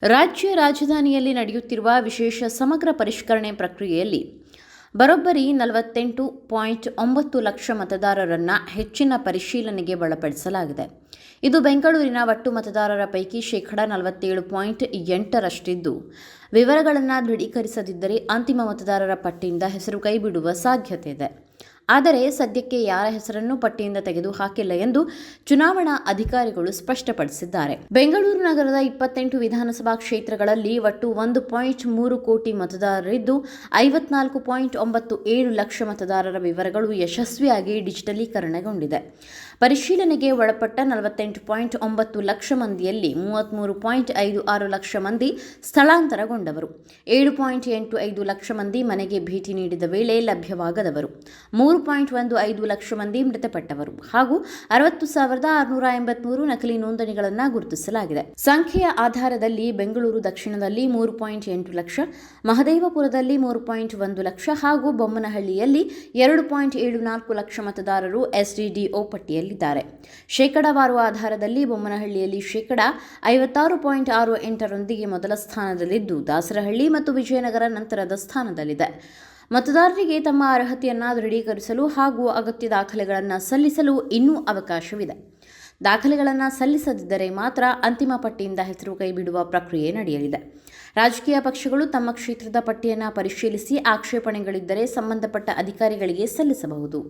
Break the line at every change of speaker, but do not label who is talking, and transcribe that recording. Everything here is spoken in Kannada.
ರಾಜ್ಯ ರಾಜಧಾನಿಯಲ್ಲಿ ನಡೆಯುತ್ತಿರುವ ವಿಶೇಷ ಸಮಗ್ರ ಪರಿಷ್ಕರಣೆ ಪ್ರಕ್ರಿಯೆಯಲ್ಲಿ ಬರೋಬ್ಬರಿ 48.9 ಲಕ್ಷ ಮತದಾರರನ್ನು ಹೆಚ್ಚಿನ ಪರಿಶೀಲನೆಗೆ ಒಳಪಡಿಸಲಾಗಿದೆ. ಇದು ಬೆಂಗಳೂರಿನ ಒಟ್ಟು ಮತದಾರರ ಪೈಕಿ ಶೇಕಡಾ 47.8ರಷ್ಟಿದ್ದು, ವಿವರಗಳನ್ನು ದೃಢೀಕರಿಸದಿದ್ದರೆ ಅಂತಿಮ ಮತದಾರರ ಪಟ್ಟಿಯಿಂದ ಹೆಸರು ಕೈಬಿಡುವ ಸಾಧ್ಯತೆ ಇದೆ. ಆದರೆ ಸದ್ಯಕ್ಕೆ ಯಾರ ಹೆಸರನ್ನು ಪಟ್ಟಿಯಿಂದ ತೆಗೆದುಹಾಕಿಲ್ಲ ಎಂದು ಚುನಾವಣಾ ಅಧಿಕಾರಿಗಳು ಸ್ಪಷ್ಟಪಡಿಸಿದ್ದಾರೆ. ಬೆಂಗಳೂರು ನಗರದ 28 ವಿಧಾನಸಭಾ ಕ್ಷೇತ್ರಗಳಲ್ಲಿ ಒಟ್ಟು 1.3 ಕೋಟಿ ಮತದಾರರಿದ್ದು, 54.97 ಲಕ್ಷ ಮತದಾರರ ವಿವರಗಳು ಯಶಸ್ವಿಯಾಗಿ ಡಿಜಿಟಲೀಕರಣಗೊಂಡಿದೆ. ಪರಿಶೀಲನೆಗೆ ಒಳಪಟ್ಟ 48.9 ಲಕ್ಷ ಮಂದಿಯಲ್ಲಿ 33.56 ಲಕ್ಷ ಮಂದಿ ಸ್ಥಳಾಂತರಗೊಂಡವರು, 7.85 ಲಕ್ಷ ಮಂದಿ ಮನೆಗೆ ಭೇಟಿ ನೀಡಿದ ವೇಳೆ ಲಭ್ಯವಾಗದವರು, 3.15 ಲಕ್ಷ ಮಂದಿ ಮೃತಪಟ್ಟವರು ಹಾಗೂ 60,683 ನಕಲಿ ನೋಂದಣಿಗಳನ್ನು ಗುರುತಿಸಲಾಗಿದೆ. ಸಂಖ್ಯೆಯ ಆಧಾರದಲ್ಲಿ ಬೆಂಗಳೂರು ದಕ್ಷಿಣದಲ್ಲಿ 3.8 ಲಕ್ಷ, ಮಹದೇವಪುರದಲ್ಲಿ 3.1 ಲಕ್ಷ ಹಾಗೂ ಬೊಮ್ಮನಹಳ್ಳಿಯಲ್ಲಿ 2.74 ಲಕ್ಷ ಮತದಾರರು ಎಸ್ಡಿಡಿಒ ಪಟ್ಟಿಯಲ್ಲಿದ್ದಾರೆ. ಶೇಕಡಾವಾರು ಆಧಾರದಲ್ಲಿ ಬೊಮ್ಮನಹಳ್ಳಿಯಲ್ಲಿ ಶೇಕಡಾ 56.68ರೊಂದಿಗೆ ಮೊದಲ ಸ್ಥಾನದಲ್ಲಿದ್ದು, ದಾಸರಹಳ್ಳಿ ಮತ್ತು ವಿಜಯನಗರ ನಂತರದ ಸ್ಥಾನದಲ್ಲಿದೆ. ಮತದಾರರಿಗೆ ತಮ್ಮ ಅರ್ಹತೆಯನ್ನು ದೃಢೀಕರಿಸಲು ಹಾಗೂ ಅಗತ್ಯ ದಾಖಲೆಗಳನ್ನು ಸಲ್ಲಿಸಲು ಇನ್ನೂ ಅವಕಾಶವಿದೆ. ದಾಖಲೆಗಳನ್ನು ಸಲ್ಲಿಸದಿದ್ದರೆ ಮಾತ್ರ ಅಂತಿಮ ಪಟ್ಟಿಯಿಂದ ಹೆಸರು ಕೈಬಿಡುವ ಪ್ರಕ್ರಿಯೆ ನಡೆಯಲಿದೆ. ರಾಜಕೀಯ ಪಕ್ಷಗಳು ತಮ್ಮ ಕ್ಷೇತ್ರದ ಪಟ್ಟಿಯನ್ನು ಪರಿಶೀಲಿಸಿ ಆಕ್ಷೇಪಣೆಗಳಿದ್ದರೆ ಸಂಬಂಧಪಟ್ಟ ಅಧಿಕಾರಿಗಳಿಗೆ ಸಲ್ಲಿಸಬಹುದು.